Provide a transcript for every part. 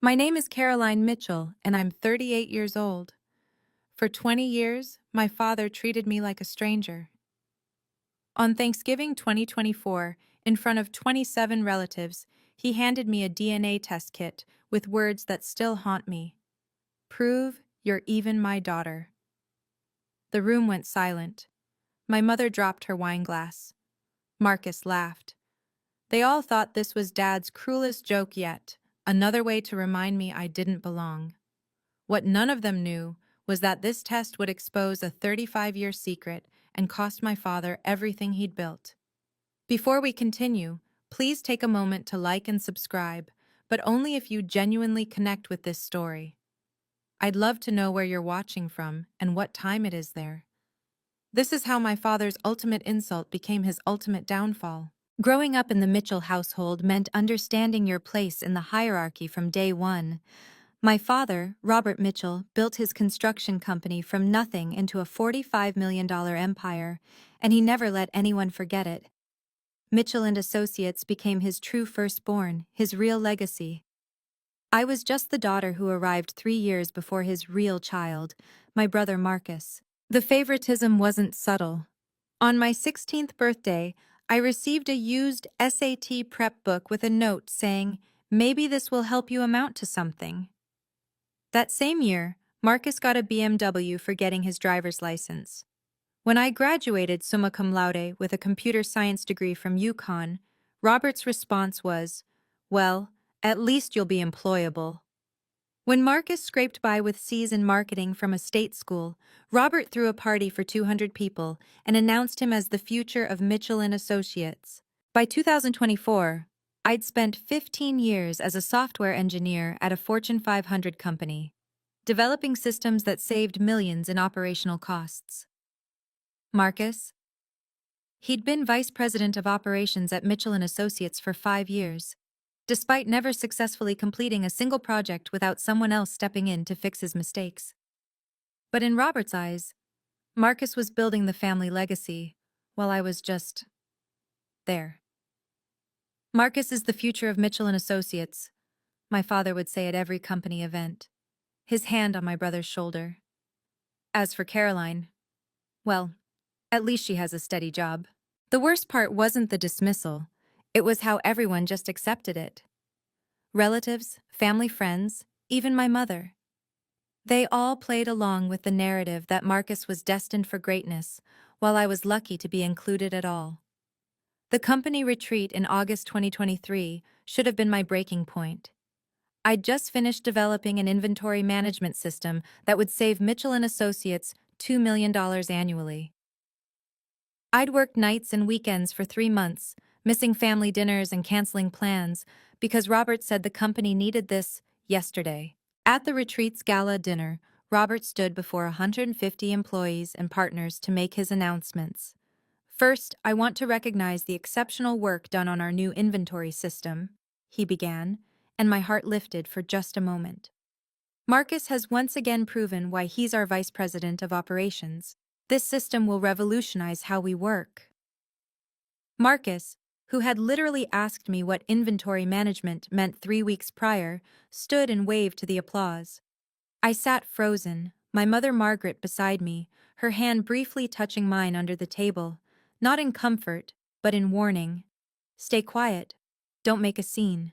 My name is Caroline Mitchell, and I'm 38 years old. For 20 years, my father treated me like a stranger. On Thanksgiving 2024, in front of 27 relatives, he handed me a DNA test kit with words that still haunt me. Prove you're even my daughter. The room went silent. My mother dropped her wine glass. Marcus laughed. They all thought this was Dad's cruelest joke yet, another way to remind me I didn't belong. What none of them knew was that this test would expose a 35-year secret and cost my father everything he'd built. Before we continue, please take a moment to like and subscribe, but only if you genuinely connect with this story. I'd love to know where you're watching from and what time it is there. This is how my father's ultimate insult became his ultimate downfall. Growing up in the Mitchell household meant understanding your place in the hierarchy from day one. My father, Robert Mitchell, built his construction company from nothing into a $45 million empire, and he never let anyone forget it. Mitchell and Associates became his true firstborn, his real legacy. I was just the daughter who arrived 3 years before his real child, my brother Marcus. The favoritism wasn't subtle. On my 16th birthday, I received a used SAT prep book with a note saying, "Maybe this will help you amount to something." That same year, Marcus got a BMW for getting his driver's license. When I graduated summa cum laude with a computer science degree from UConn, Robert's response was, "Well, at least you'll be employable." When Marcus scraped by with C's in marketing from a state school, Robert threw a party for 200 people and announced him as the future of Mitchell and Associates. By 2024, I'd spent 15 years as a software engineer at a Fortune 500 company, developing systems that saved millions in operational costs. Marcus? He'd been vice president of operations at Mitchell and Associates for 5 years, despite never successfully completing a single project without someone else stepping in to fix his mistakes. But in Robert's eyes, Marcus was building the family legacy, while I was just there. Marcus is the future of Mitchell and Associates, my father would say at every company event, his hand on my brother's shoulder. As for Caroline, well, at least she has a steady job. The worst part wasn't the dismissal, it was how everyone just accepted it. Relatives, family friends, even my mother. They all played along with the narrative that Marcus was destined for greatness, while I was lucky to be included at all. The company retreat in August 2023 should have been my breaking point. I'd just finished developing an inventory management system that would save Mitchell and Associates $2 million annually. I'd worked nights and weekends for 3 months, missing family dinners and canceling plans, because Robert said the company needed this yesterday. At the retreat's gala dinner, Robert stood before 150 employees and partners to make his announcements. "First, I want to recognize the exceptional work done on our new inventory system," he began, and my heart lifted for just a moment. Marcus has once again proven why he's our vice president of operations. This system will revolutionize how we work. Marcus, who had literally asked me what inventory management meant 3 weeks prior, stood and waved to the applause. I sat frozen, my mother Margaret beside me, her hand briefly touching mine under the table, not in comfort, but in warning. "Stay quiet. Don't make a scene."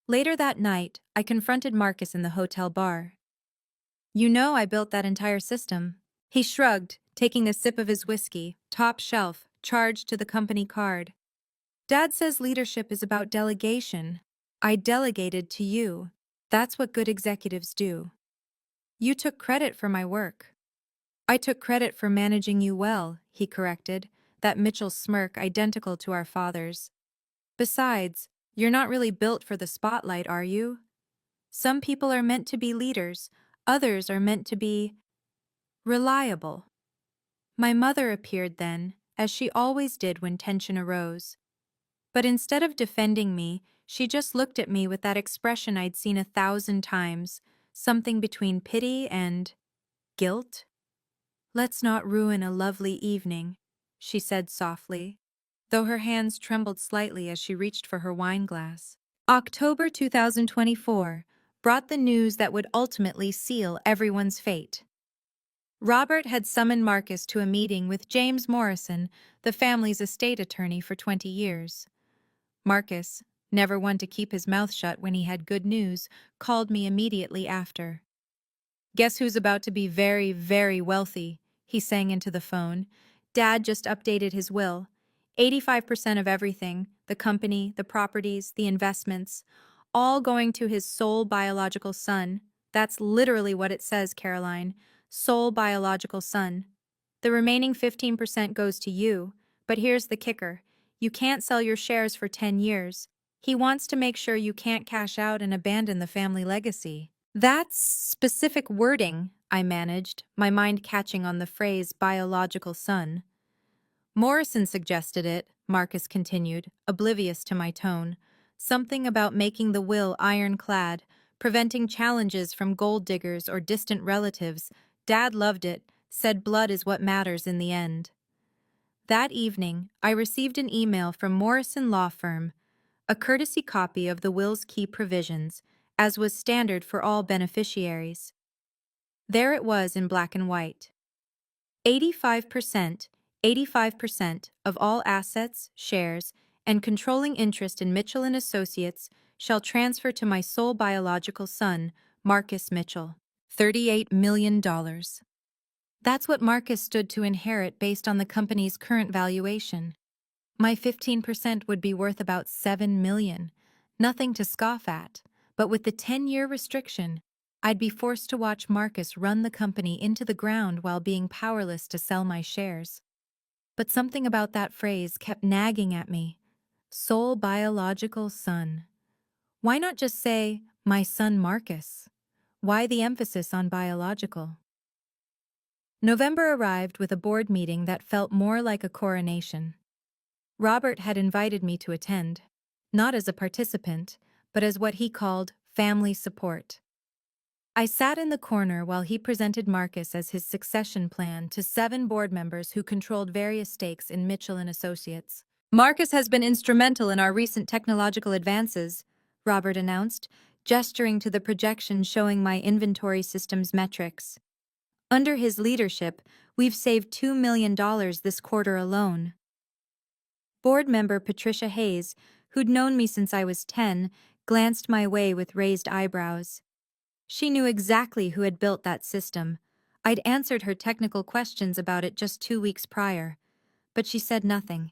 Later that night, I confronted Marcus in the hotel bar. "You know I built that entire system." He shrugged, taking a sip of his whiskey, top shelf, charged to the company card. "Dad says leadership is about delegation. I delegated to you. That's what good executives do. You took credit for my work." "I took credit for managing you well," he corrected, that Mitchell smirk identical to our father's. "Besides, you're not really built for the spotlight, are you? Some people are meant to be leaders, others are meant to be reliable." My mother appeared then, as she always did when tension arose. But instead of defending me, she just looked at me with that expression I'd seen 1,000 times, something between pity and guilt. "Let's not ruin a lovely evening," she said softly, though her hands trembled slightly as she reached for her wine glass. October 2024 brought the news that would ultimately seal everyone's fate. Robert had summoned Marcus to a meeting with James Morrison, the family's estate attorney for 20 years. Marcus, never one to keep his mouth shut when he had good news, called me immediately after. "Guess who's about to be very, very wealthy?" he sang into the phone. "Dad just updated his will. 85% of everything, the company, the properties, the investments, all going to his sole biological son. That's literally what it says, Caroline. Sole biological son. The remaining 15% goes to you, but here's the kicker. You can't sell your shares for 10 years. He wants to make sure you can't cash out and abandon the family legacy." "That's specific wording," I managed, my mind catching on the phrase biological son. "Morrison suggested it," Marcus continued, oblivious to my tone. "Something about making the will ironclad, preventing challenges from gold diggers or distant relatives. Dad loved it, said blood is what matters in the end." That evening, I received an email from Morrison Law Firm, a courtesy copy of the will's key provisions, as was standard for all beneficiaries. There it was in black and white. 85%, 85% of all assets, shares, and controlling interest in Mitchell and Associates shall transfer to my sole biological son, Marcus Mitchell. $38 million. That's what Marcus stood to inherit based on the company's current valuation. My 15% would be worth about $7 million. Nothing to scoff at, but with the 10-year restriction, I'd be forced to watch Marcus run the company into the ground while being powerless to sell my shares. But something about that phrase kept nagging at me. Sole biological son. Why not just say, my son Marcus? Why the emphasis on biological? November arrived with a board meeting that felt more like a coronation. Robert had invited me to attend, not as a participant, but as what he called family support. I sat in the corner while he presented Marcus as his succession plan to 7 board members who controlled various stakes in Mitchell and Associates. "Marcus has been instrumental in our recent technological advances," Robert announced, gesturing to the projection showing my inventory system's metrics. "Under his leadership, we've saved $2 million this quarter alone." Board member Patricia Hayes, who'd known me since I was 10, glanced my way with raised eyebrows. She knew exactly who had built that system. I'd answered her technical questions about it just 2 weeks prior, but she said nothing.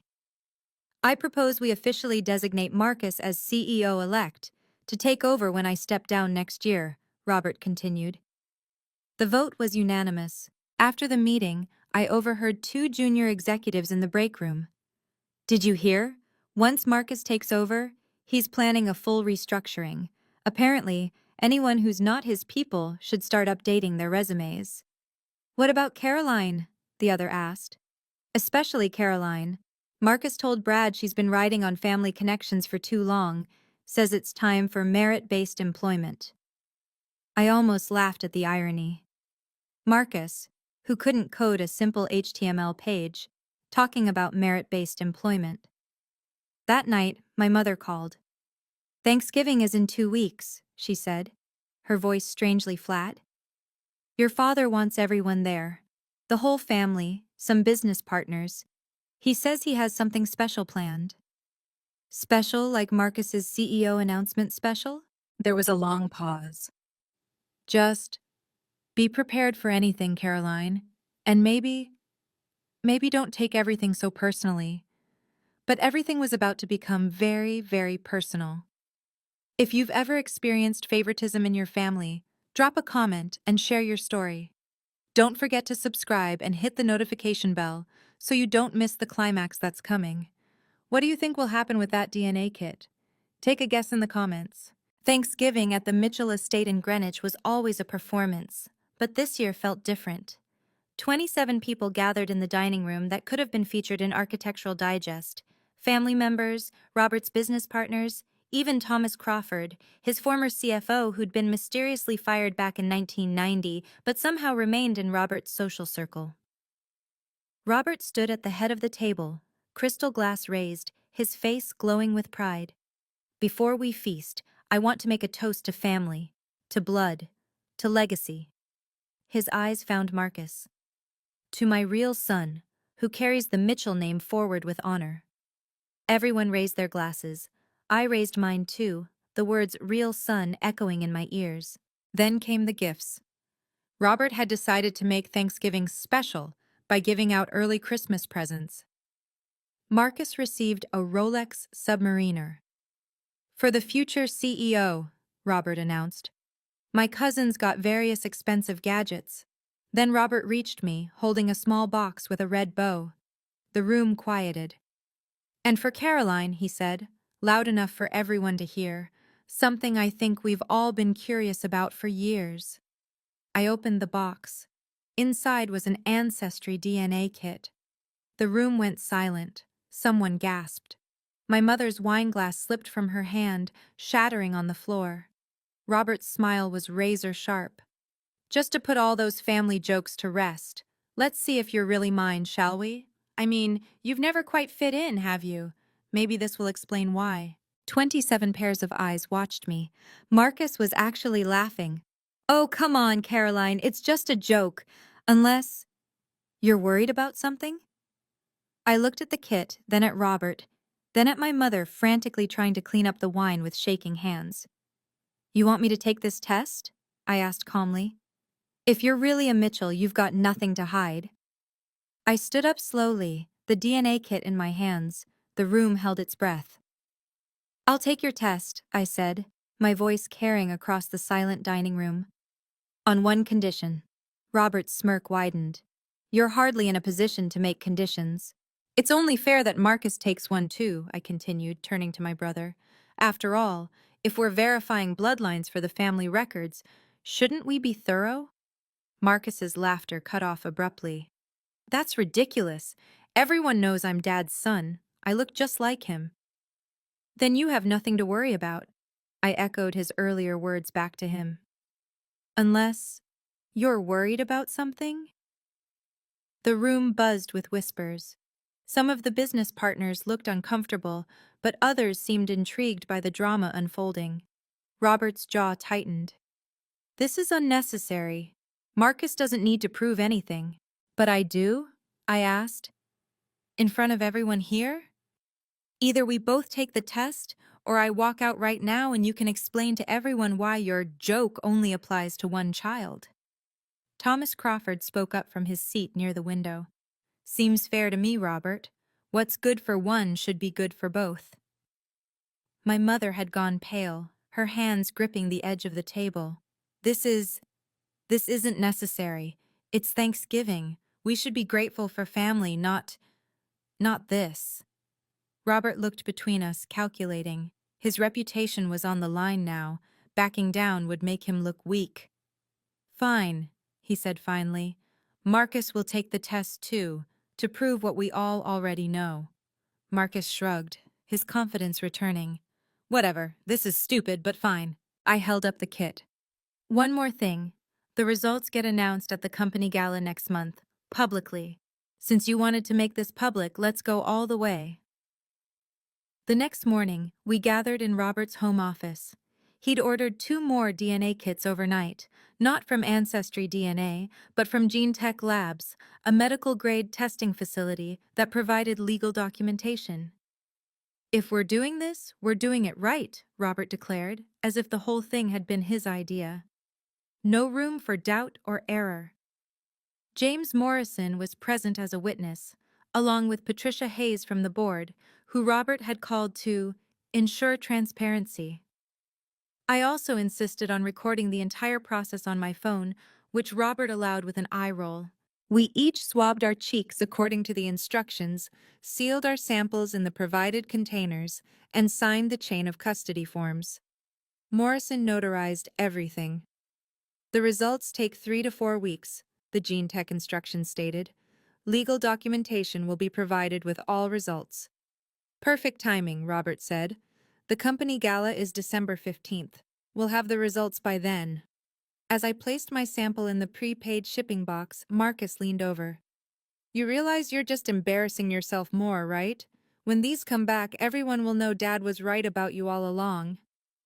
"I propose we officially designate Marcus as CEO-elect, to take over when I step down next year," Robert continued. The vote was unanimous. After the meeting, I overheard 2 junior executives in the break room. "Did you hear? Once Marcus takes over, he's planning a full restructuring. Apparently, anyone who's not his people should start updating their resumes." "What about Caroline?" the other asked. "Especially Caroline. Marcus told Brad she's been riding on family connections for too long, says it's time for merit-based employment." I almost laughed at the irony. Marcus, who couldn't code a simple HTML page, talking about merit-based employment. That night, my mother called. "Thanksgiving is in 2 weeks," she said, her voice strangely flat. "Your father wants everyone there. The whole family, some business partners. He says he has something special planned." "Special like Marcus's CEO announcement special?" There was a long pause. "Just be prepared for anything, Caroline. And maybe don't take everything so personally." But everything was about to become very, very personal. If you've ever experienced favoritism in your family, drop a comment and share your story. Don't forget to subscribe and hit the notification bell so you don't miss the climax that's coming. What do you think will happen with that DNA kit? Take a guess in the comments. Thanksgiving at the Mitchell estate in Greenwich was always a performance, but this year felt different. 27 people gathered in the dining room that could have been featured in Architectural Digest. Family members, Robert's business partners, even Thomas Crawford, his former CFO who'd been mysteriously fired back in 1990 but somehow remained in Robert's social circle. Robert stood at the head of the table, crystal glass raised, his face glowing with pride. Before we feast, I want to make a toast to family, to blood, to legacy. His eyes found Marcus. To my real son, who carries the Mitchell name forward with honor. Everyone raised their glasses. I raised mine too, the words real son echoing in my ears. Then came the gifts. Robert had decided to make Thanksgiving special by giving out early Christmas presents. Marcus received a Rolex Submariner. For the future CEO, Robert announced. My cousins got various expensive gadgets. Then Robert reached me, holding a small box with a red bow. The room quieted. And for Caroline, he said, loud enough for everyone to hear, something I think we've all been curious about for years. I opened the box. Inside was an ancestry DNA kit. The room went silent. Someone gasped. My mother's wineglass slipped from her hand, shattering on the floor. Robert's smile was razor sharp. Just to put all those family jokes to rest, let's see if you're really mine, shall we? I mean, you've never quite fit in, have you? Maybe this will explain why. 27 pairs of eyes watched me. Marcus was actually laughing. Oh, come on, Caroline, it's just a joke. Unless you're worried about something? I looked at the kit, then at Robert, then at my mother frantically trying to clean up the wine with shaking hands. You want me to take this test? I asked calmly. If you're really a Mitchell, you've got nothing to hide. I stood up slowly, the DNA kit in my hands. The room held its breath. I'll take your test, I said, my voice carrying across the silent dining room. On one condition. Robert's smirk widened. You're hardly in a position to make conditions. It's only fair that Marcus takes one too, I continued, turning to my brother. After all, if we're verifying bloodlines for the family records, shouldn't we be thorough? Marcus's laughter cut off abruptly. That's ridiculous. Everyone knows I'm Dad's son. I look just like him. Then you have nothing to worry about. I echoed his earlier words back to him. Unless you're worried about something? The room buzzed with whispers. Some of the business partners looked uncomfortable, but others seemed intrigued by the drama unfolding. Robert's jaw tightened. This is unnecessary. Marcus doesn't need to prove anything. But I do? I asked. In front of everyone here? Either we both take the test, or I walk out right now and you can explain to everyone why your joke only applies to one child. Thomas Crawford spoke up from his seat near the window. Seems fair to me, Robert. What's good for one should be good for both. My mother had gone pale, her hands gripping the edge of the table. This isn't necessary. It's Thanksgiving. We should be grateful for family, not this. Robert looked between us, calculating. His reputation was on the line now. Backing down would make him look weak. Fine, he said finally. Marcus will take the test too, to prove what we all already know. Marcus shrugged, his confidence returning. Whatever, this is stupid, but fine. I held up the kit. One more thing. The results get announced at the company gala next month, publicly. Since you wanted to make this public, let's go all the way. The next morning, we gathered in Robert's home office. He'd ordered 2 more DNA kits overnight, not from Ancestry DNA, but from GeneTech Labs, a medical-grade testing facility that provided legal documentation. If we're doing this, we're doing it right, Robert declared, as if the whole thing had been his idea. No room for doubt or error. James Morrison was present as a witness, along with Patricia Hayes from the board, who Robert had called to ensure transparency. I also insisted on recording the entire process on my phone, which Robert allowed with an eye roll. We each swabbed our cheeks according to the instructions, sealed our samples in the provided containers, and signed the chain of custody forms. Morrison notarized everything. The results take 3 to 4 weeks, the GeneTech instructions stated. Legal documentation will be provided with all results. Perfect timing, Robert said. The company gala is December 15th. We'll have the results by then. As I placed my sample in the prepaid shipping box, Marcus leaned over. You realize you're just embarrassing yourself more, right? When these come back, everyone will know Dad was right about you all along.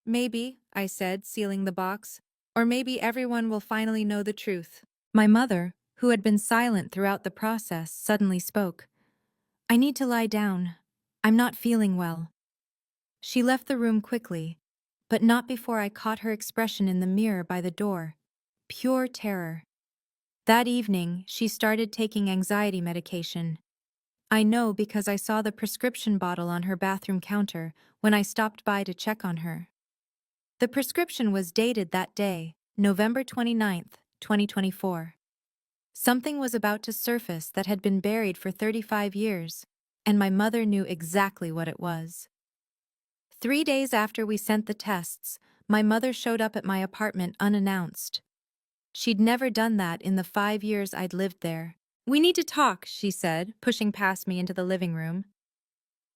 Maybe, I said, sealing the box. Or maybe everyone will finally know the truth. My mother, who had been silent throughout the process, suddenly spoke. I need to lie down. I'm not feeling well. She left the room quickly, but not before I caught her expression in the mirror by the door. Pure terror. That evening, she started taking anxiety medication. I know because I saw the prescription bottle on her bathroom counter when I stopped by to check on her. The prescription was dated that day, November 29th, 2024. Something was about to surface that had been buried for 35 years, and my mother knew exactly what it was. 3 days after we sent the tests, my mother showed up at my apartment unannounced. She'd never done that in the 5 years I'd lived there. We need to talk, she said, pushing past me into the living room.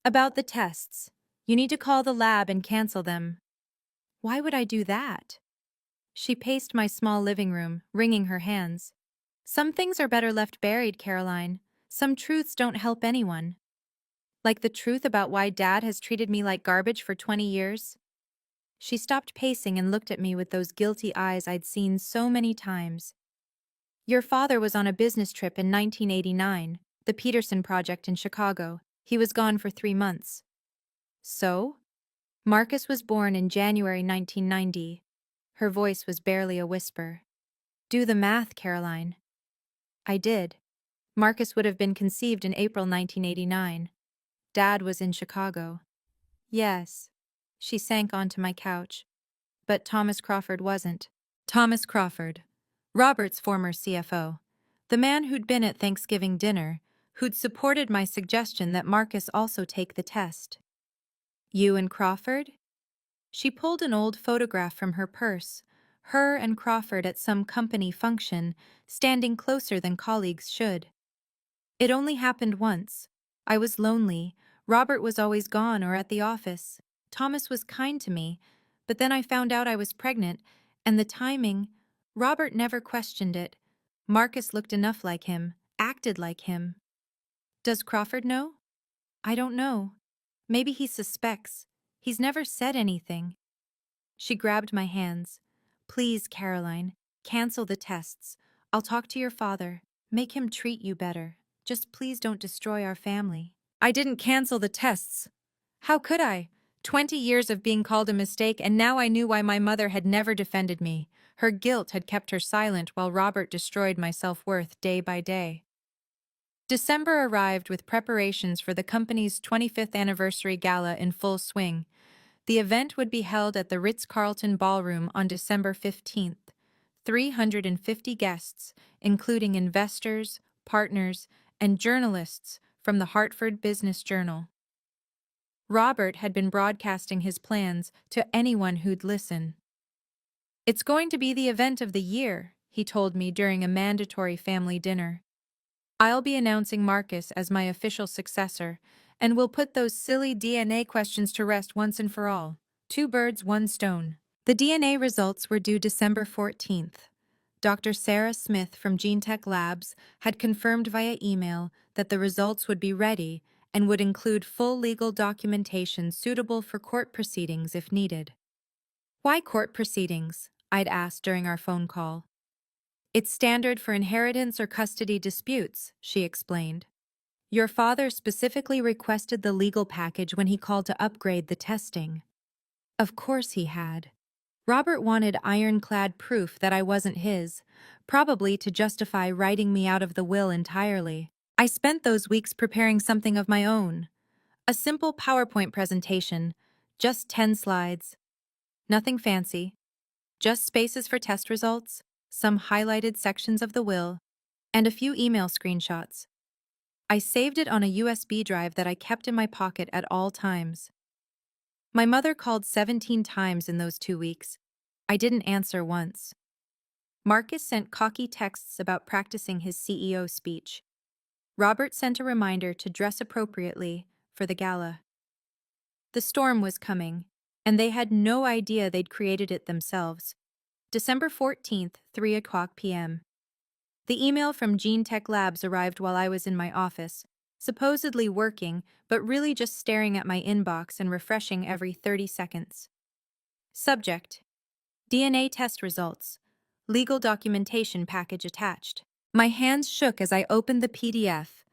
About the tests. You need to call the lab and cancel them. Why would I do that? She paced my small living room, wringing her hands. Some things are better left buried, Caroline. Some truths don't help anyone. Like the truth about why Dad has treated me like garbage for 20 years. She stopped pacing and looked at me with those guilty eyes I'd seen so many times. Your father was on a business trip in 1989, the Peterson Project in Chicago. He was gone for 3 months. So? Marcus was born in January 1990. Her voice was barely a whisper. Do the math, Caroline. I did. Marcus would have been conceived in April 1989. Dad was in Chicago. Yes. She sank onto my couch. But Thomas Crawford wasn't. Thomas Crawford, Robert's former CFO. The man who'd been at Thanksgiving dinner, who'd supported my suggestion that Marcus also take the test. You and Crawford? She pulled an old photograph from her purse, her and Crawford at some company function, standing closer than colleagues should. It only happened once. I was lonely. Robert was always gone or at the office. Thomas was kind to me, but then I found out I was pregnant, and the timing, Robert never questioned it. Marcus looked enough like him, acted like him. Does Crawford know? I don't know. Maybe he suspects. He's never said anything. She grabbed my hands. Please, Caroline, cancel the tests. I'll talk to your father. Make him treat you better. Just please don't destroy our family. I didn't cancel the tests. How could I? 20 years of being called a mistake, and now I knew why my mother had never defended me. Her guilt had kept her silent while Robert destroyed my self-worth day by day. December arrived with preparations for the company's 25th anniversary gala in full swing. The event would be held at the Ritz-Carlton Ballroom on December 15th. 350 guests, including investors, partners, and journalists from the Hartford Business Journal. Robert had been broadcasting his plans to anyone who'd listen. It's going to be the event of the year, he told me during a mandatory family dinner. I'll be announcing Marcus as my official successor, and we'll put those silly DNA questions to rest once and for all. 2 birds, 1 stone. The DNA results were due December 14th. Dr. Sarah Smith from GeneTech Labs had confirmed via email that the results would be ready and would include full legal documentation suitable for court proceedings if needed. Why court proceedings? I'd asked during our phone call. It's standard for inheritance or custody disputes, she explained. Your father specifically requested the legal package when he called to upgrade the testing. Of course he had. Robert wanted ironclad proof that I wasn't his, probably to justify writing me out of the will entirely. I spent those weeks preparing something of my own. A simple PowerPoint presentation, just 10 slides. Nothing fancy. Just spaces for test results, some highlighted sections of the will, and a few email screenshots. I saved it on a USB drive that I kept in my pocket at all times. My mother called 17 times in those 2 weeks. I didn't answer once. Marcus sent cocky texts about practicing his CEO speech. Robert sent a reminder to dress appropriately for the gala. The storm was coming, and they had no idea they'd created it themselves. December 14th, 3:00 p.m. The email from GeneTech Labs arrived while I was in my office. supposedly working, but really just staring at my inbox and refreshing every 30 seconds. Subject: DNA test results. Legal documentation package attached. My hands shook as I opened the PDF.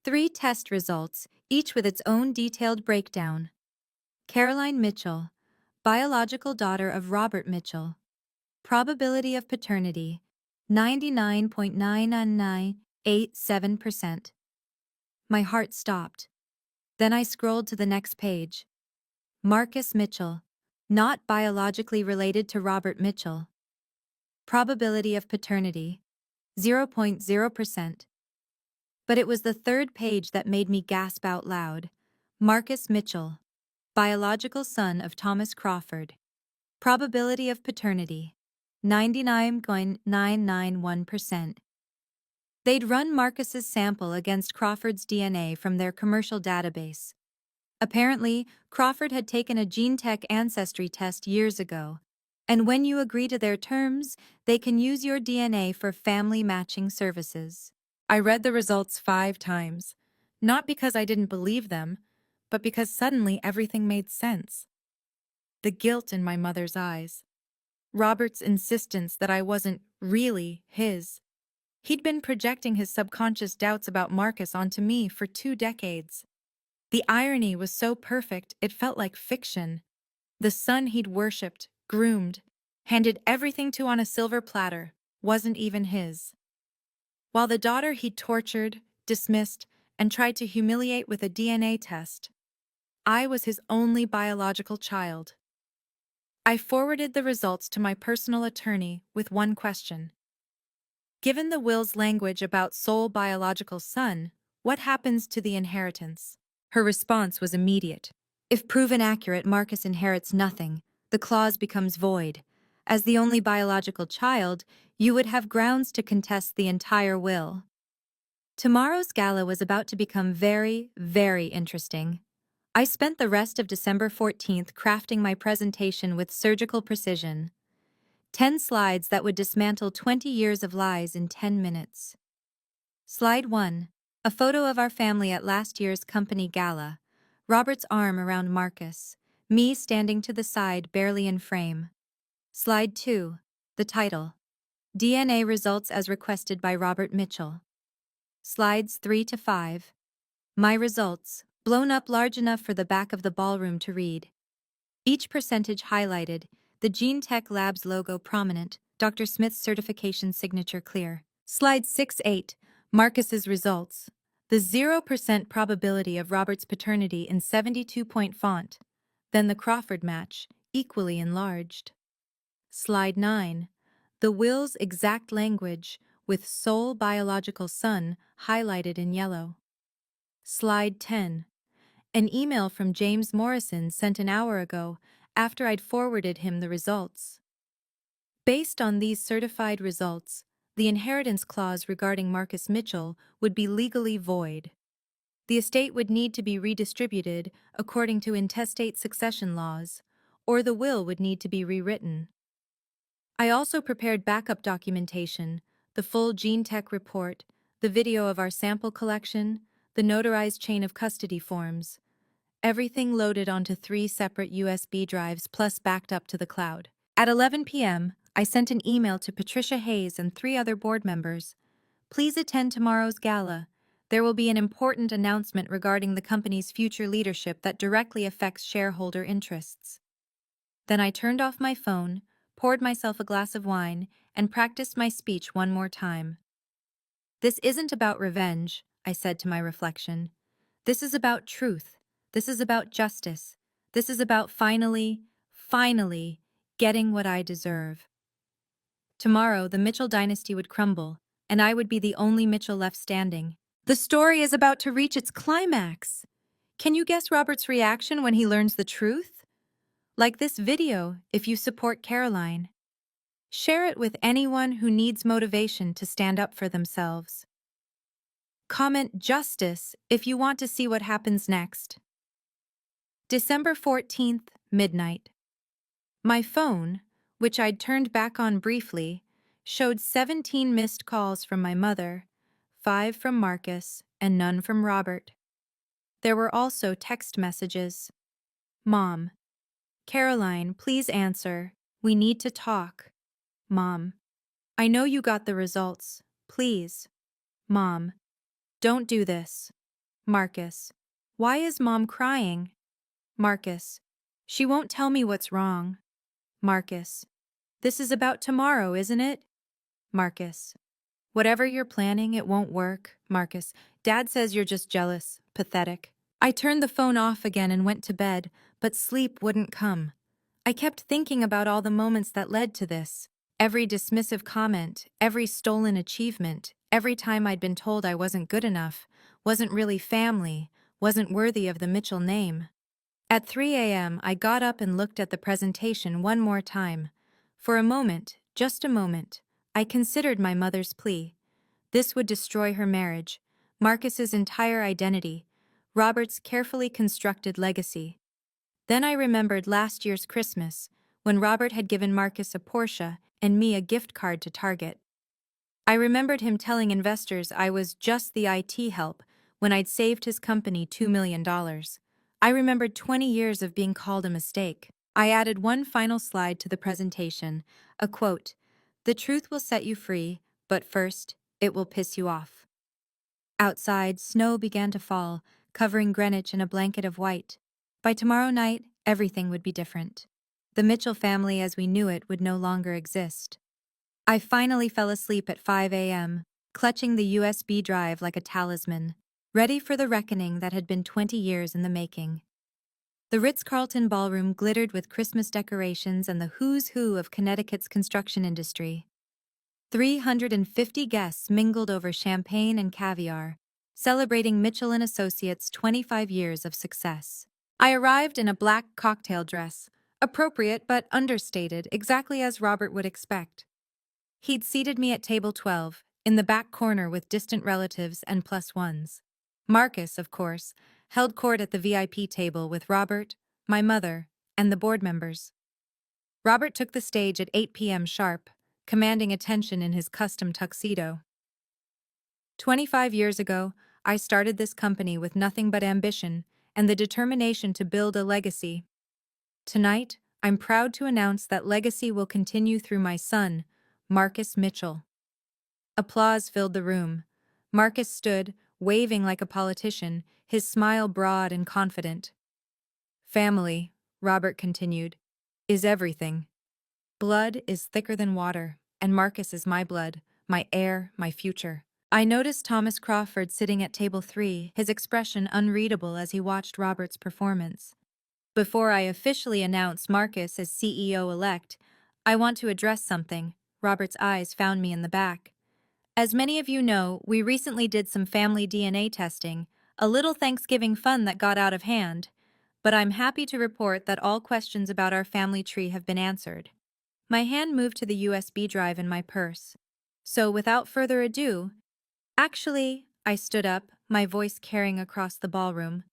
3 test results, each with its own detailed breakdown. Caroline Mitchell, biological daughter of Robert Mitchell. Probability of paternity, 99.99987%. My heart stopped. Then I scrolled to the next page. Marcus Mitchell, not biologically related to Robert Mitchell. Probability of paternity, 0.0%. But it was the third page that made me gasp out loud. Marcus Mitchell, biological son of Thomas Crawford. Probability of paternity, 99.991%. They'd run Marcus's sample against Crawford's DNA from their commercial database. Apparently, Crawford had taken a gene-tech ancestry test years ago, and when you agree to their terms, they can use your DNA for family matching services. I read the results 5 times, not because I didn't believe them, but because suddenly everything made sense. The guilt in my mother's eyes. Robert's insistence that I wasn't really his. He'd been projecting his subconscious doubts about Marcus onto me for 2 decades. The irony was so perfect it felt like fiction. The son he'd worshipped, groomed, handed everything to on a silver platter, wasn't even his. While the daughter he'd tortured, dismissed, and tried to humiliate with a DNA test, I was his only biological child. I forwarded the results to my personal attorney with one question. Given the will's language about sole biological son, what happens to the inheritance? Her response was immediate. If proven accurate, Marcus inherits nothing. The clause becomes void. As the only biological child, you would have grounds to contest the entire will. Tomorrow's gala was about to become very, very interesting. I spent the rest of December 14th crafting my presentation with surgical precision. 10 slides that would dismantle 20 years of lies in 10 minutes. Slide 1. A photo of our family at last year's company gala. Robert's arm around Marcus. Me standing to the side, barely in frame. Slide 2. The title. DNA results as requested by Robert Mitchell. Slides 3 to 5. My results, blown up large enough for the back of the ballroom to read. Each percentage highlighted, the Gene Tech Labs logo prominent, Dr. Smith's certification signature clear. Slide 6-8. Marcus's results. The 0% probability of Robert's paternity in 72-point font. Then the Crawford match, equally enlarged. Slide 9. The will's exact language, with sole biological son highlighted in yellow. Slide 10. An email from James Morrison sent an hour ago after I'd forwarded him the results. Based on these certified results, the inheritance clause regarding Marcus Mitchell would be legally void. The estate would need to be redistributed according to intestate succession laws, or the will would need to be rewritten. I also prepared backup documentation, the full gene tech report, the video of our sample collection, the notarized chain of custody forms. Everything loaded onto 3 separate USB drives plus backed up to the cloud. At 11 p.m., I sent an email to Patricia Hayes and 3 other board members. Please attend tomorrow's gala. There will be an important announcement regarding the company's future leadership that directly affects shareholder interests. Then I turned off my phone, poured myself a glass of wine, and practiced my speech one more time. This isn't about revenge, I said to my reflection. This is about truth. This is about justice. This is about finally getting what I deserve. Tomorrow, the Mitchell dynasty would crumble, and I would be the only Mitchell left standing. The story is about to reach its climax. Can you guess Robert's reaction when he learns the truth? Like this video if you support Caroline. Share it with anyone who needs motivation to stand up for themselves. Comment justice if you want to see what happens next. December 14th, midnight. My phone, which I'd turned back on briefly, showed 17 missed calls from my mother, 5 from Marcus and none from Robert. There were also text messages. Mom. Caroline, please answer. We need to talk. Mom. I know you got the results. Please. Mom. Don't do this. Marcus. Why is Mom crying? Marcus. She won't tell me what's wrong. Marcus. This is about tomorrow, isn't it? Marcus. Whatever you're planning, it won't work. Marcus. Dad says you're just jealous. Pathetic. I turned the phone off again and went to bed, but sleep wouldn't come. I kept thinking about all the moments that led to this. Every dismissive comment, every stolen achievement, every time I'd been told I wasn't good enough, wasn't really family, wasn't worthy of the Mitchell name. At 3 a.m., I got up and looked at the presentation one more time. For a moment, just a moment, I considered my mother's plea. This would destroy her marriage, Marcus's entire identity, Robert's carefully constructed legacy. Then I remembered last year's Christmas, when Robert had given Marcus a Porsche and me a gift card to Target. I remembered him telling investors I was just the IT help when I'd saved his company $2 million. I remembered 20 years of being called a mistake. I added one final slide to the presentation, a quote, "The truth will set you free, but first, it will piss you off." Outside, snow began to fall, covering Greenwich in a blanket of white. By tomorrow night, everything would be different. The Mitchell family as we knew it would no longer exist. I finally fell asleep at 5 a.m., clutching the USB drive like a talisman, ready for the reckoning that had been 20 years in the making. The Ritz-Carlton ballroom glittered with Christmas decorations and the who's who of Connecticut's construction industry. 350 guests mingled over champagne and caviar, celebrating Mitchell & Associates' 25 years of success. I arrived in a black cocktail dress, appropriate but understated, exactly as Robert would expect. He'd seated me at table 12, in the back corner with distant relatives and plus ones. Marcus, of course, held court at the VIP table with Robert, my mother, and the board members. Robert took the stage at 8 p.m. sharp, commanding attention in his custom tuxedo. 25 years ago, I started this company with nothing but ambition and the determination to build a legacy. Tonight, I'm proud to announce that legacy will continue through my son, Marcus Mitchell. Applause filled the room. Marcus stood, waving like a politician, his smile broad and confident. Family, Robert continued, is everything. Blood is thicker than water, and Marcus is my blood, my heir, my future. I noticed Thomas Crawford sitting at table 3, his expression unreadable as he watched Robert's performance. Before I officially announce Marcus as CEO-elect, I want to address something. Robert's eyes found me in the back. As many of you know, we recently did some family DNA testing, a little Thanksgiving fun that got out of hand, but I'm happy to report that all questions about our family tree have been answered. My hand moved to the USB drive in my purse. So without further ado, I stood up, my voice carrying across the ballroom.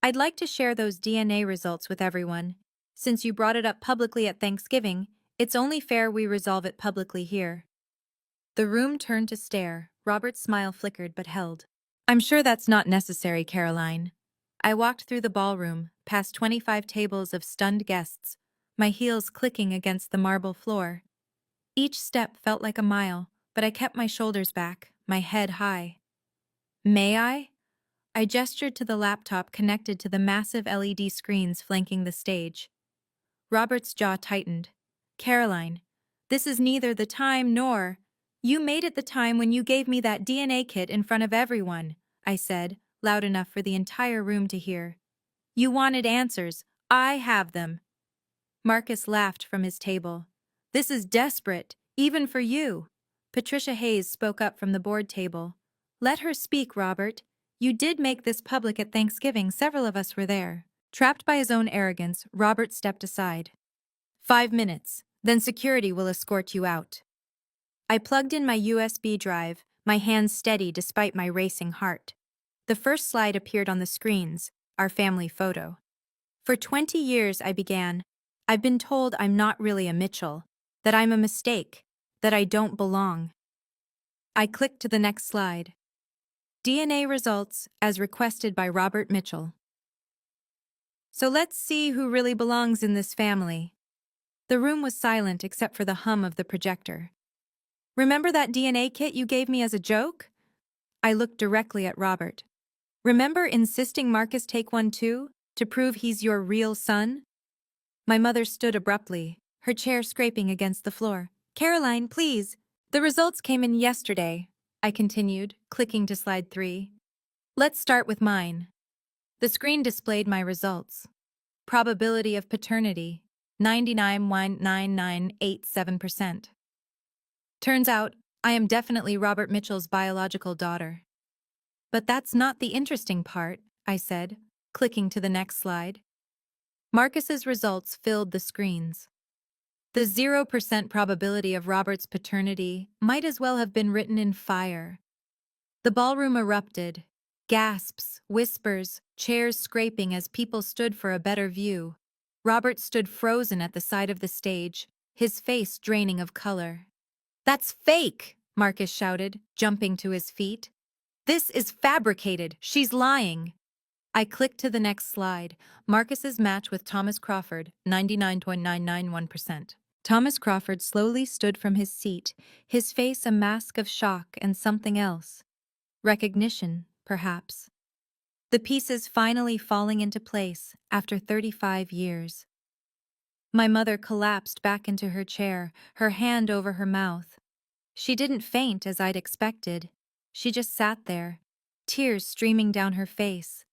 I'd like to share those DNA results with everyone. Since you brought it up publicly at Thanksgiving, it's only fair we resolve it publicly here. The room turned to stare. Robert's smile flickered but held. I'm sure that's not necessary, Caroline. I walked through the ballroom, past 25 tables of stunned guests, my heels clicking against the marble floor. Each step felt like a mile, but I kept my shoulders back, my head high. May I? I gestured to the laptop connected to the massive LED screens flanking the stage. Robert's jaw tightened. Caroline, this is neither the time nor... You made it the time when you gave me that DNA kit in front of everyone, I said, loud enough for the entire room to hear. You wanted answers. I have them. Marcus laughed from his table. This is desperate, even for you. Patricia Hayes spoke up from the board table. Let her speak, Robert. You did make this public at Thanksgiving. Several of us were there. Trapped by his own arrogance, Robert stepped aside. 5 minutes, then security will escort you out. I plugged in my USB drive, my hands steady despite my racing heart. The first slide appeared on the screens, our family photo. For 20 years, I began, I've been told I'm not really a Mitchell, that I'm a mistake, that I don't belong. I clicked to the next slide. DNA results as requested by Robert Mitchell. So let's see who really belongs in this family. The room was silent except for the hum of the projector. Remember that DNA kit you gave me as a joke? I looked directly at Robert. Remember insisting Marcus take one too, to prove he's your real son? My mother stood abruptly, her chair scraping against the floor. Caroline, please. The results came in yesterday, I continued, clicking to slide 3. Let's start with mine. The screen displayed my results. Probability of paternity, 99.9987%. Turns out, I am definitely Robert Mitchell's biological daughter. But that's not the interesting part, I said, clicking to the next slide. Marcus's results filled the screens. The 0% probability of Robert's paternity might as well have been written in fire. The ballroom erupted. Gasps, whispers, chairs scraping as people stood for a better view. Robert stood frozen at the side of the stage, his face draining of color. That's fake, Marcus shouted, jumping to his feet. This is fabricated. She's lying. I clicked to the next slide. Marcus's match with Thomas Crawford, 99.991%. Thomas Crawford slowly stood from his seat, his face a mask of shock and something else. Recognition, perhaps. The pieces finally falling into place after 35 years. My mother collapsed back into her chair, her hand over her mouth. She didn't faint as I'd expected. She just sat there, tears streaming down her face.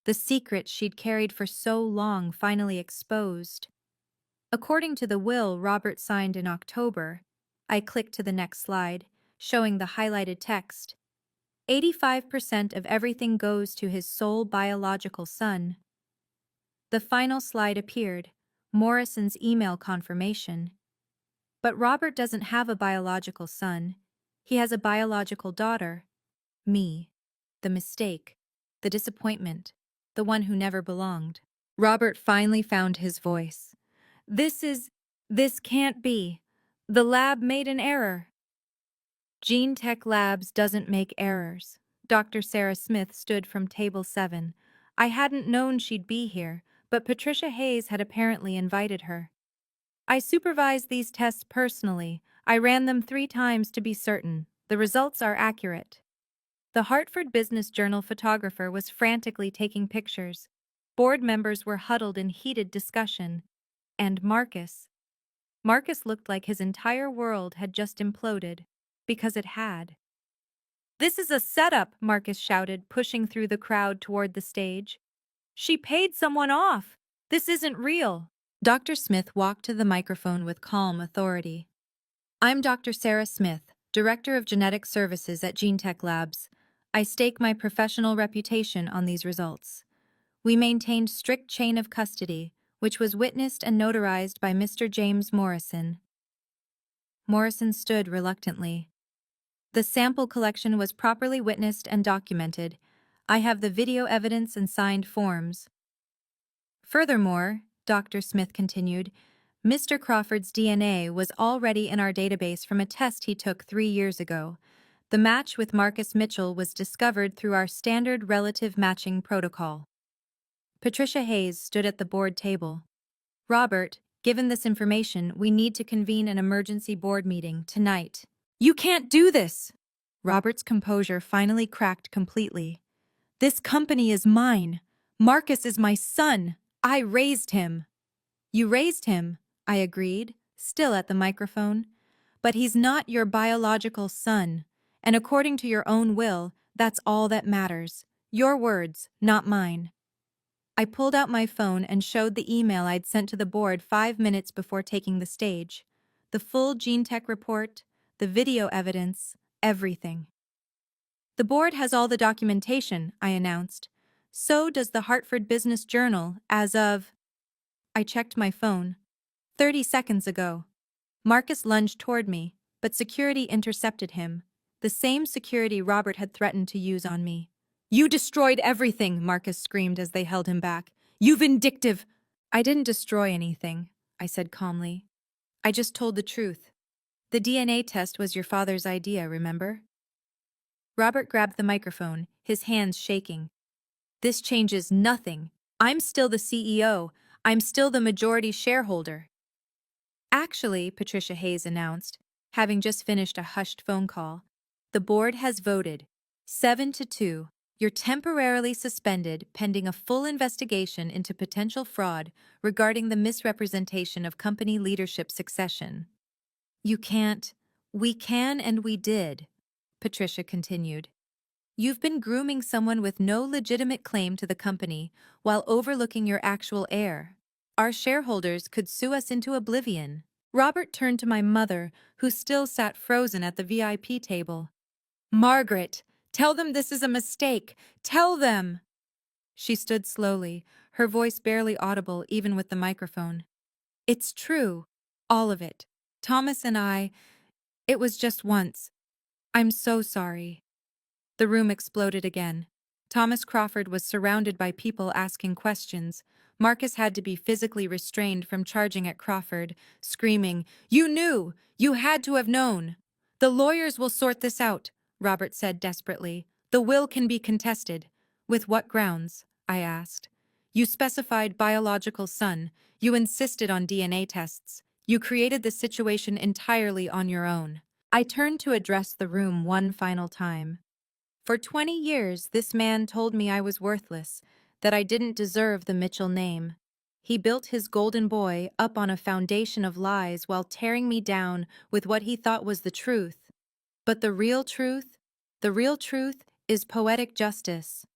The secret she'd carried for so long finally exposed. According to the will Robert signed in October, I clicked to the next slide, showing the highlighted text. 85% of everything goes to his sole biological son. The final slide appeared, Morrison's email confirmation. But Robert doesn't have a biological son. He has a biological daughter. Me. The mistake. The disappointment. The one who never belonged. Robert finally found his voice. This can't be. The lab made an error. Gene Tech Labs doesn't make errors. Dr. Sarah Smith stood from table 7. I hadn't known she'd be here, but Patricia Hayes had apparently invited her. I supervised these tests personally. I ran them 3 times to be certain. The results are accurate. The Hartford Business Journal photographer was frantically taking pictures. Board members were huddled in heated discussion. And Marcus. Marcus looked like his entire world had just imploded. Because it had. This is a setup, Marcus shouted, pushing through the crowd toward the stage. She paid someone off. This isn't real. Dr. Smith walked to the microphone with calm authority. I'm Dr. Sarah Smith, Director of Genetic Services at Gene Tech Labs. I stake my professional reputation on these results. We maintained strict chain of custody, which was witnessed and notarized by Mr. James Morrison. Morrison stood reluctantly. The sample collection was properly witnessed and documented. I have the video evidence and signed forms. Furthermore, Dr. Smith continued, Mr. Crawford's DNA was already in our database from a test he took 3 years ago. The match with Marcus Mitchell was discovered through our standard relative matching protocol. Patricia Hayes stood at the board table. Robert, given this information, we need to convene an emergency board meeting tonight. You can't do this! Robert's composure finally cracked completely. This company is mine. Marcus is my son. I raised him. You raised him, I agreed, still at the microphone. But he's not your biological son. And according to your own will, that's all that matters. Your words, not mine. I pulled out my phone and showed the email I'd sent to the board 5 minutes before taking the stage. The full Gene Tech report, the video evidence, everything. The board has all the documentation, I announced. So does the Hartford Business Journal as of... I checked my phone. 30 seconds ago. Marcus lunged toward me, but security intercepted him. The same security Robert had threatened to use on me. You destroyed everything, Marcus screamed as they held him back. You vindictive! I didn't destroy anything, I said calmly. I just told the truth. The DNA test was your father's idea, remember? Robert grabbed the microphone, his hands shaking. "This changes nothing. I'm still the CEO. I'm still the majority shareholder." "Actually," Patricia Hayes announced, having just finished a hushed phone call, "the board has voted 7-2. You're temporarily suspended pending a full investigation into potential fraud regarding the misrepresentation of company leadership succession." "You can't." "We can and we did," Patricia continued. "You've been grooming someone with no legitimate claim to the company while overlooking your actual heir. Our shareholders could sue us into oblivion." Robert turned to my mother, who still sat frozen at the VIP table. "Margaret, tell them this is a mistake. Tell them!" She stood slowly, her voice barely audible even with the microphone. "It's true. All of it. Thomas and I. It was just once. I'm so sorry." The room exploded again. Thomas Crawford was surrounded by people asking questions. Marcus had to be physically restrained from charging at Crawford, screaming, "You knew! You had to have known!" "The lawyers will sort this out," Robert said desperately. "The will can be contested." "With what grounds?" I asked. "You specified biological son. You insisted on DNA tests. You created the situation entirely on your own." I turned to address the room one final time. For 20 years, this man told me I was worthless, that I didn't deserve the Mitchell name. He built his golden boy up on a foundation of lies while tearing me down with what he thought was the truth. But the real truth is poetic justice.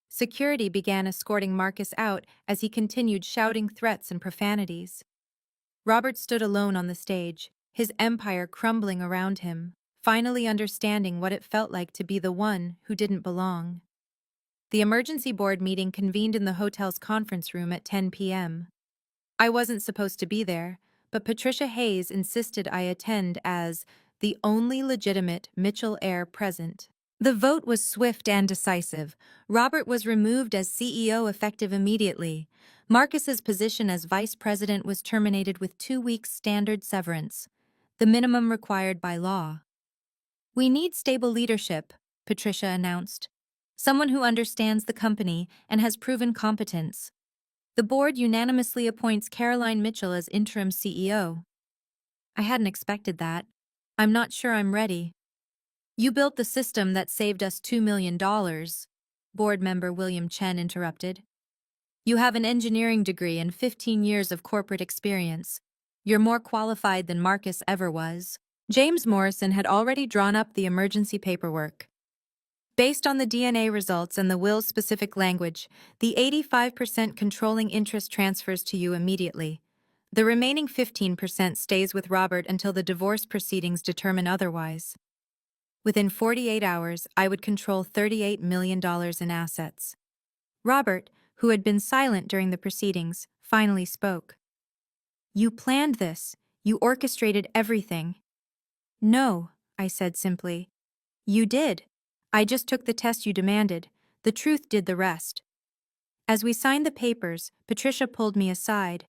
Security began escorting Marcus out as he continued shouting threats and profanities. Robert stood alone on the stage, his empire crumbling around him, finally understanding what it felt like to be the one who didn't belong. The emergency board meeting convened in the hotel's conference room at 10 p.m. I wasn't supposed to be there, but Patricia Hayes insisted I attend as the only legitimate Mitchell heir present. The vote was swift and decisive. Robert was removed as CEO effective immediately. Marcus's position as vice president was terminated with 2 weeks standard severance, the minimum required by law. "We need stable leadership," Patricia announced. "Someone who understands the company and has proven competence." The board unanimously appoints Caroline Mitchell as interim CEO. I hadn't expected that. "I'm not sure I'm ready." "You built the system that saved us $2 million, board member William Chen interrupted. "You have an engineering degree and 15 years of corporate experience. You're more qualified than Marcus ever was." James Morrison had already drawn up the emergency paperwork. "Based on the DNA results and the will's specific language, the 85% controlling interest transfers to you immediately. The remaining 15% stays with Robert until the divorce proceedings determine otherwise. Within 48 hours, I would control $38 million in assets." Robert, who had been silent during the proceedings, finally spoke. "You planned this. You orchestrated everything." "No," I said simply. "You did. I just took the test you demanded. The truth did the rest." As we signed the papers, Patricia pulled me aside.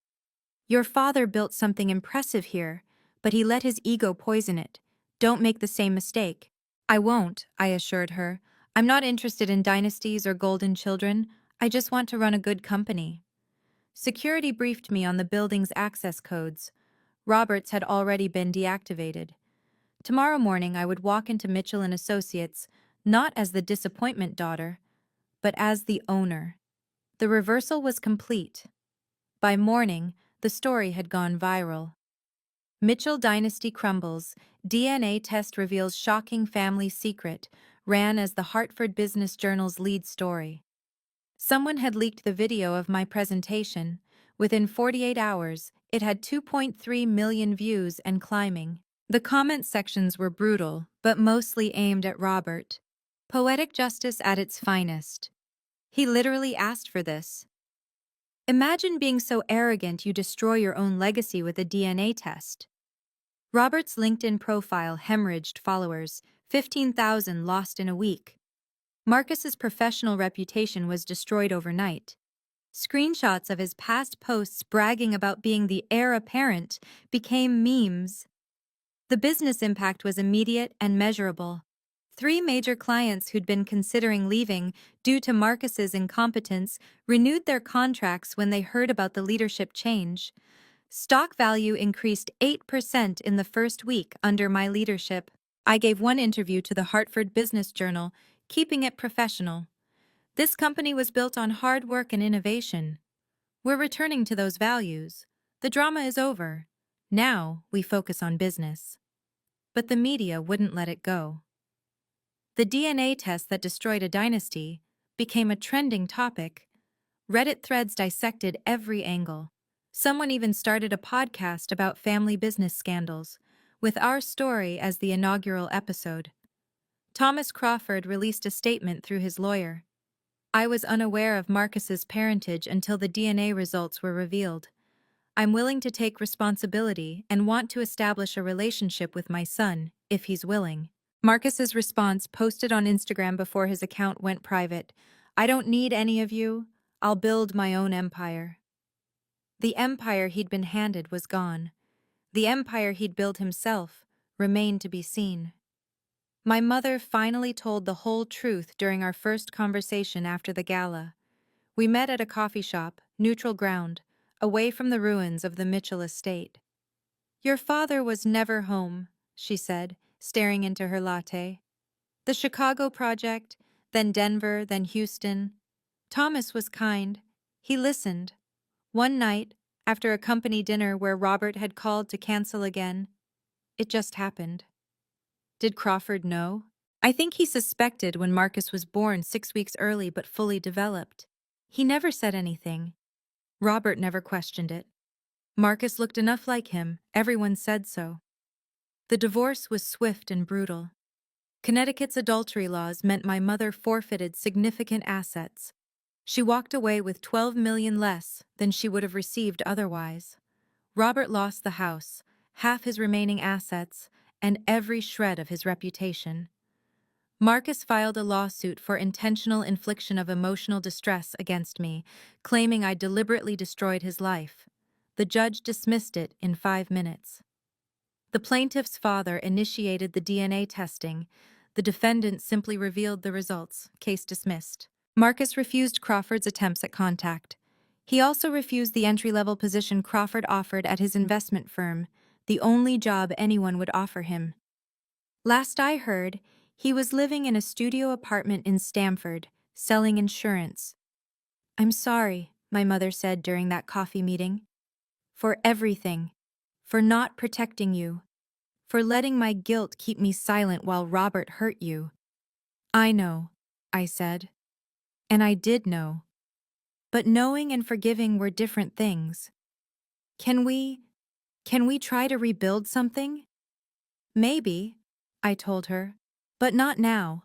"Your father built something impressive here, but he let his ego poison it. Don't make the same mistake." "I won't," I assured her. "I'm not interested in dynasties or golden children. I just want to run a good company." Security briefed me on the building's access codes. Robert's had already been deactivated. Tomorrow morning I would walk into Mitchell & Associates, not as the disappointment daughter, but as the owner. The reversal was complete. By morning, the story had gone viral. "Mitchell dynasty crumbles, DNA test reveals shocking family secret," ran as the Hartford Business Journal's lead story. Someone had leaked the video of my presentation. Within 48 hours, it had 2.3 million views and climbing. The comment sections were brutal, but mostly aimed at Robert. Poetic justice at its finest. He literally asked for this. "Imagine being so arrogant you destroy your own legacy with a DNA test." Robert's LinkedIn profile hemorrhaged followers, 15,000 lost in a week. Marcus's professional reputation was destroyed overnight. Screenshots of his past posts bragging about being the heir apparent became memes. The business impact was immediate and measurable. Three major clients who'd been considering leaving due to Marcus's incompetence renewed their contracts when they heard about the leadership change. Stock value increased 8% in the first week under my leadership. I gave one interview to the Hartford Business Journal, keeping it professional. This company was built on hard work and innovation. We're returning to those values. The drama is over. Now we focus on business. But the media wouldn't let it go. The DNA test that destroyed a dynasty became a trending topic. Reddit threads dissected every angle. Someone even started a podcast about family business scandals, with our story as the inaugural episode. Thomas Crawford released a statement through his lawyer. I was unaware of Marcus's parentage until the DNA results were revealed. I'm willing to take responsibility and want to establish a relationship with my son, if he's willing. Marcus's response, posted on Instagram before his account went private: I don't need any of you. I'll build my own empire. The empire he'd been handed was gone. The empire he'd built himself remained to be seen. My mother finally told the whole truth during our first conversation after the gala. We met at a coffee shop, neutral ground, away from the ruins of the Mitchell estate. Your father was never home, she said, staring into her latte. The Chicago project, then Denver, then Houston. Thomas was kind. He listened. One night, after a company dinner where Robert had called to cancel again, it just happened. Did Crawford know? I think he suspected when Marcus was born 6 weeks early but fully developed. He never said anything. Robert never questioned it. Marcus looked enough like him, everyone said so. The divorce was swift and brutal. Connecticut's adultery laws meant my mother forfeited significant assets. She walked away with $12 million less than she would have received otherwise. Robert lost the house, half his remaining assets, and every shred of his reputation. Marcus filed a lawsuit for intentional infliction of emotional distress against me, claiming I deliberately destroyed his life. The judge dismissed it in 5 minutes. The plaintiff's father initiated the DNA testing. The defendant simply revealed the results. Case dismissed. Marcus refused Crawford's attempts at contact. He also refused the entry-level position Crawford offered at his investment firm, the only job anyone would offer him. Last I heard, he was living in a studio apartment in Stamford, selling insurance. I'm sorry, my mother said during that coffee meeting. For everything. For not protecting you. For letting my guilt keep me silent while Robert hurt you. I know, I said. And I did know. But knowing and forgiving were different things. Can we try to rebuild something? Maybe, I told her, but not now.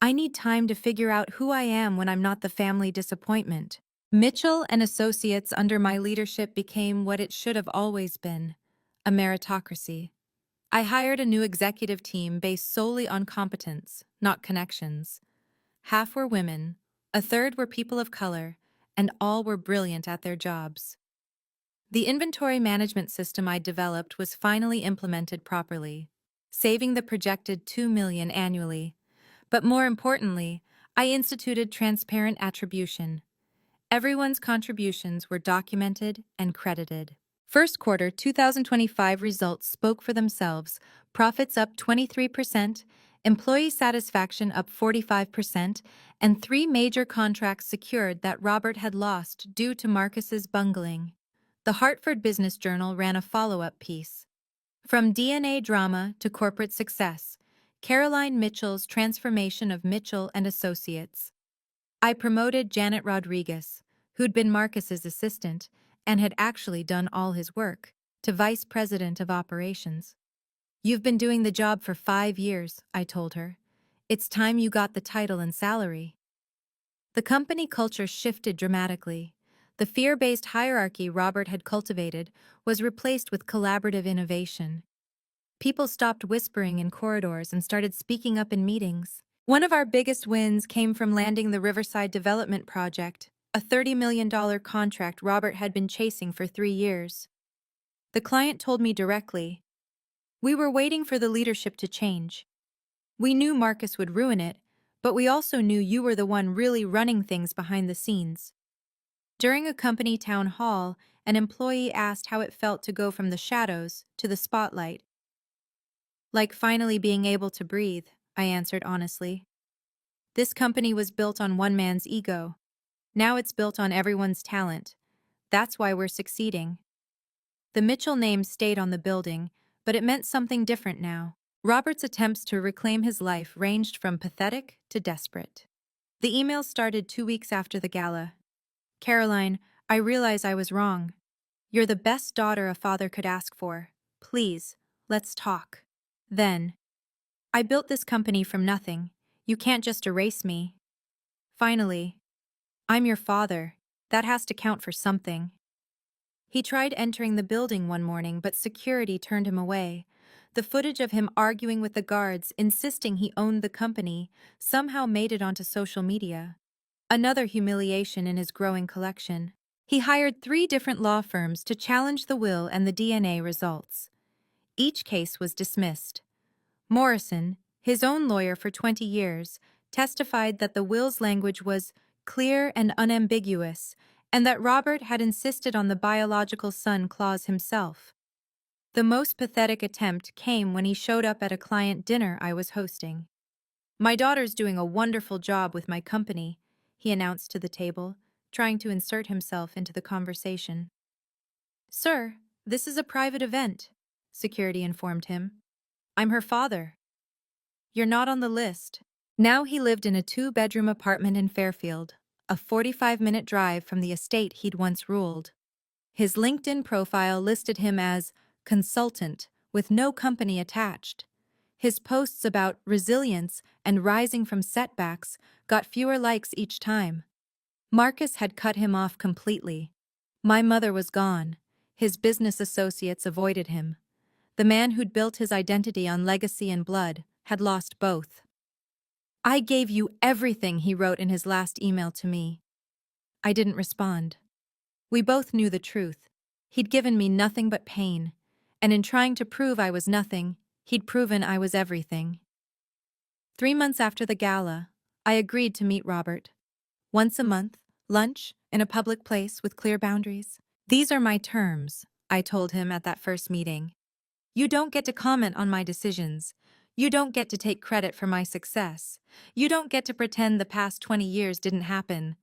I need time to figure out who I am when I'm not the family disappointment. Mitchell and Associates under my leadership became what it should have always been, a meritocracy. I hired a new executive team based solely on competence, not connections. Half were women, a third were people of color, and all were brilliant at their jobs. The inventory management system I developed was finally implemented properly, saving the projected $2 million annually. But more importantly, I instituted transparent attribution. Everyone's contributions were documented and credited. First quarter 2025 results spoke for themselves. Profits up 23%, employee satisfaction up 45%, and 3 major contracts secured that Robert had lost due to Marcus's bungling. The Hartford Business Journal ran a follow-up piece. From DNA drama to corporate success, Caroline Mitchell's transformation of Mitchell and Associates. I promoted Janet Rodriguez, who'd been Marcus's assistant and had actually done all his work, to vice president of operations. You've been doing the job for 5 years, I told her. It's time you got the title and salary. The company culture shifted dramatically. The fear-based hierarchy Robert had cultivated was replaced with collaborative innovation. People stopped whispering in corridors and started speaking up in meetings. One of our biggest wins came from landing the Riverside Development Project, a $30 million contract Robert had been chasing for 3 years. The client told me directly, "We were waiting for the leadership to change. We knew Marcus would ruin it, but we also knew you were the one really running things behind the scenes. During a company town hall, an employee asked how it felt to go from the shadows to the spotlight. Like finally being able to breathe, I answered honestly. This company was built on one man's ego. Now it's built on everyone's talent. That's why we're succeeding. The Mitchell name stayed on the building, but it meant something different now. Robert's attempts to reclaim his life ranged from pathetic to desperate. The email started 2 weeks after the gala. Caroline, I realize I was wrong. You're the best daughter a father could ask for. Please, let's talk. Then, I built this company from nothing. You can't just erase me. Finally, I'm your father. That has to count for something. He tried entering the building one morning, but security turned him away. The footage of him arguing with the guards, insisting he owned the company, somehow made it onto social media. Another humiliation in his growing collection. He hired 3 different law firms to challenge the will and the DNA results. Each case was dismissed. Morrison, his own lawyer for 20 years, testified that the will's language was clear and unambiguous, and that Robert had insisted on the biological son clause himself. The most pathetic attempt came when he showed up at a client dinner I was hosting. My daughter's doing a wonderful job with my company, he announced to the table, trying to insert himself into the conversation. Sir, this is a private event, security informed him. I'm her father. You're not on the list. Now he lived in a 2-bedroom apartment in Fairfield, a 45-minute drive from the estate he'd once ruled. His LinkedIn profile listed him as consultant with no company attached. His posts about resilience and rising from setbacks got fewer likes each time. Marcus had cut him off completely. My mother was gone. His business associates avoided him. The man who'd built his identity on legacy and blood had lost both. I gave you everything, he wrote in his last email to me. I didn't respond. We both knew the truth. He'd given me nothing but pain, and in trying to prove I was nothing, he'd proven I was everything. 3 months after the gala, I agreed to meet Robert. Once a month, lunch, in a public place with clear boundaries. These are my terms, I told him at that first meeting. You don't get to comment on my decisions. You don't get to take credit for my success. You don't get to pretend the past 20 years didn't happen.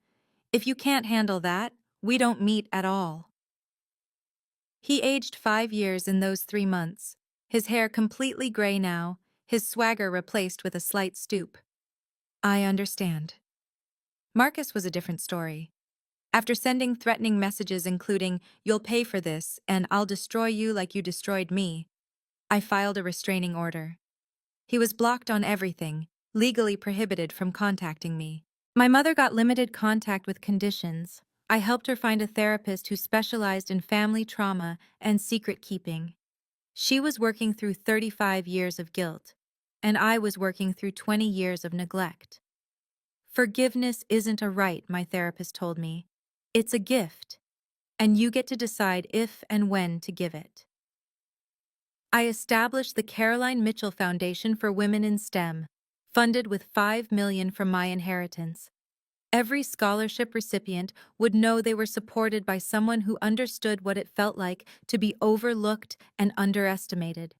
If you can't handle that, we don't meet at all. He aged 5 years in those 3 months, his hair completely gray now, his swagger replaced with a slight stoop. I understand. Marcus was a different story. After sending threatening messages including, "You'll pay for this," and "I'll destroy you like you destroyed me," I filed a restraining order. He was blocked on everything, legally prohibited from contacting me. My mother got limited contact with conditions. I helped her find a therapist who specialized in family trauma and secret keeping. She was working through 35 years of guilt, and I was working through 20 years of neglect. Forgiveness isn't a right, my therapist told me. It's a gift, and you get to decide if and when to give it. I established the Caroline Mitchell Foundation for Women in STEM, funded with $5 million from my inheritance. Every scholarship recipient would know they were supported by someone who understood what it felt like to be overlooked and underestimated.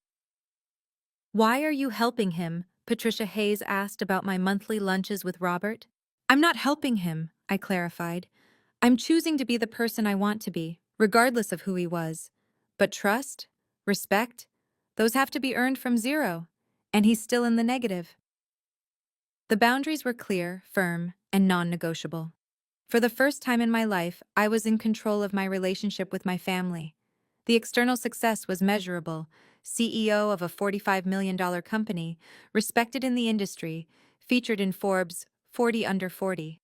Why are you helping him? Patricia Hayes asked about my monthly lunches with Robert. I'm not helping him, I clarified. I'm choosing to be the person I want to be, regardless of who he was. But trust, respect, those have to be earned from zero, and he's still in the negative. The boundaries were clear, firm, and non-negotiable. For the first time in my life, I was in control of my relationship with my family. The external success was measurable. CEO of a $45 million company, respected in the industry, featured in Forbes' 40 Under 40.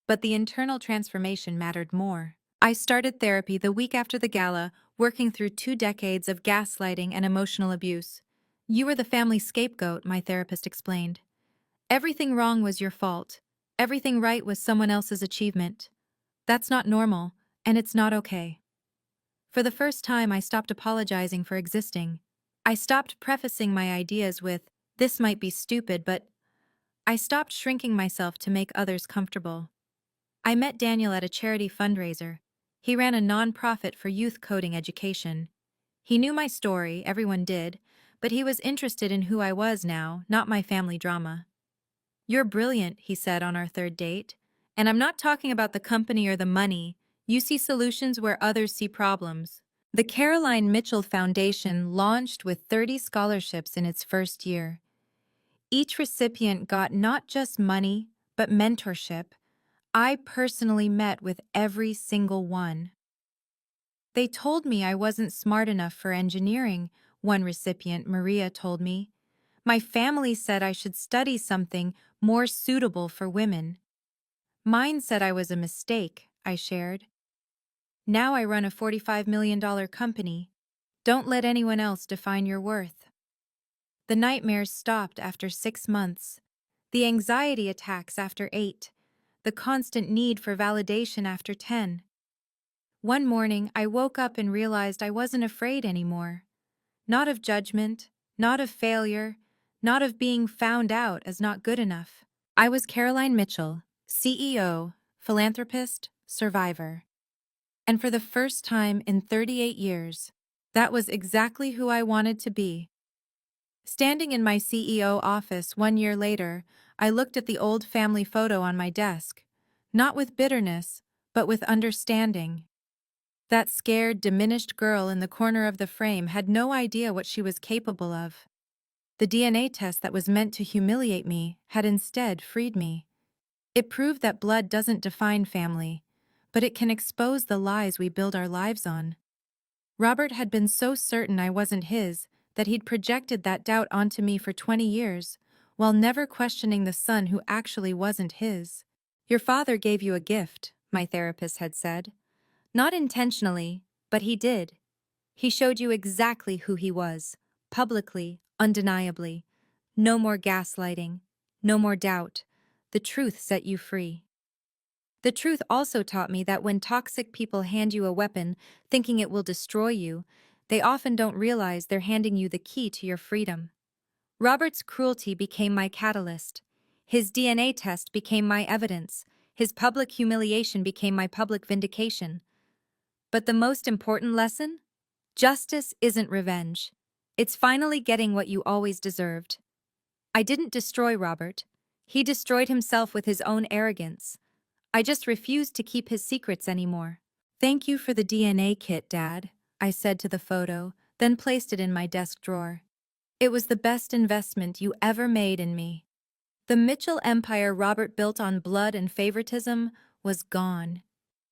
But the internal transformation mattered more. I started therapy the week after the gala, working through 2 decades of gaslighting and emotional abuse. You were the family scapegoat, my therapist explained. Everything wrong was your fault. Everything right was someone else's achievement. That's not normal, and it's not okay. For the first time, I stopped apologizing for existing. I stopped prefacing my ideas with, This might be stupid, but I stopped shrinking myself to make others comfortable. I met Daniel at a charity fundraiser. He ran a nonprofit for youth coding education. He knew my story, everyone did, but he was interested in who I was now, not my family drama. "You're brilliant," he said on our third date. "And I'm not talking about the company or the money. You see solutions where others see problems." The Caroline Mitchell Foundation launched with 30 scholarships in its first year. Each recipient got not just money, but mentorship. I personally met with every single one. "They told me I wasn't smart enough for engineering," one recipient, Maria, told me. "My family said I should study something more suitable for women." "Mine said I was a mistake," I shared. "Now I run a $45 million company. Don't let anyone else define your worth." The nightmares stopped after 6 months. The anxiety attacks after 8. The constant need for validation after 10. One morning, I woke up and realized I wasn't afraid anymore. Not of judgment, not of failure, not of being found out as not good enough. I was Caroline Mitchell, CEO, philanthropist, survivor. And for the first time in 38 years, that was exactly who I wanted to be. Standing in my CEO office 1 year later, I looked at the old family photo on my desk, not with bitterness, but with understanding. That scared, diminished girl in the corner of the frame had no idea what she was capable of. The DNA test that was meant to humiliate me had instead freed me. It proved that blood doesn't define family, but it can expose the lies we build our lives on. Robert had been so certain I wasn't his that he'd projected that doubt onto me for 20 years, while never questioning the son who actually wasn't his. "Your father gave you a gift," my therapist had said. "Not intentionally, but he did. He showed you exactly who he was, publicly, undeniably. No more gaslighting, no more doubt. The truth set you free." The truth also taught me that when toxic people hand you a weapon, thinking it will destroy you, they often don't realize they're handing you the key to your freedom. Robert's cruelty became my catalyst. His DNA test became my evidence. His public humiliation became my public vindication. But the most important lesson? Justice isn't revenge. It's finally getting what you always deserved. I didn't destroy Robert. He destroyed himself with his own arrogance. I just refused to keep his secrets anymore. "Thank you for the DNA kit, Dad," I said to the photo, then placed it in my desk drawer. "It was the best investment you ever made in me." The Mitchell empire Robert built on blood and favoritism was gone.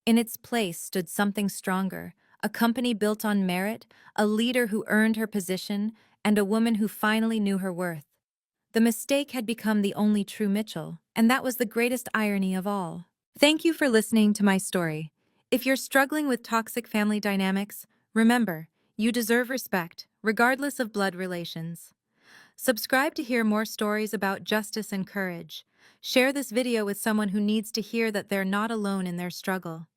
In its place stood something stronger, a company built on merit, a leader who earned her position, and a woman who finally knew her worth. The mistake had become the only true Mitchell, and that was the greatest irony of all. Thank you for listening to my story. If you're struggling with toxic family dynamics, remember, you deserve respect, regardless of blood relations. Subscribe to hear more stories about justice and courage. Share this video with someone who needs to hear that they're not alone in their struggle.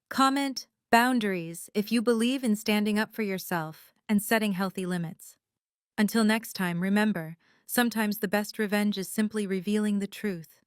Comment boundaries if you believe in standing up for yourself and setting healthy limits. Until next time, remember, sometimes the best revenge is simply revealing the truth.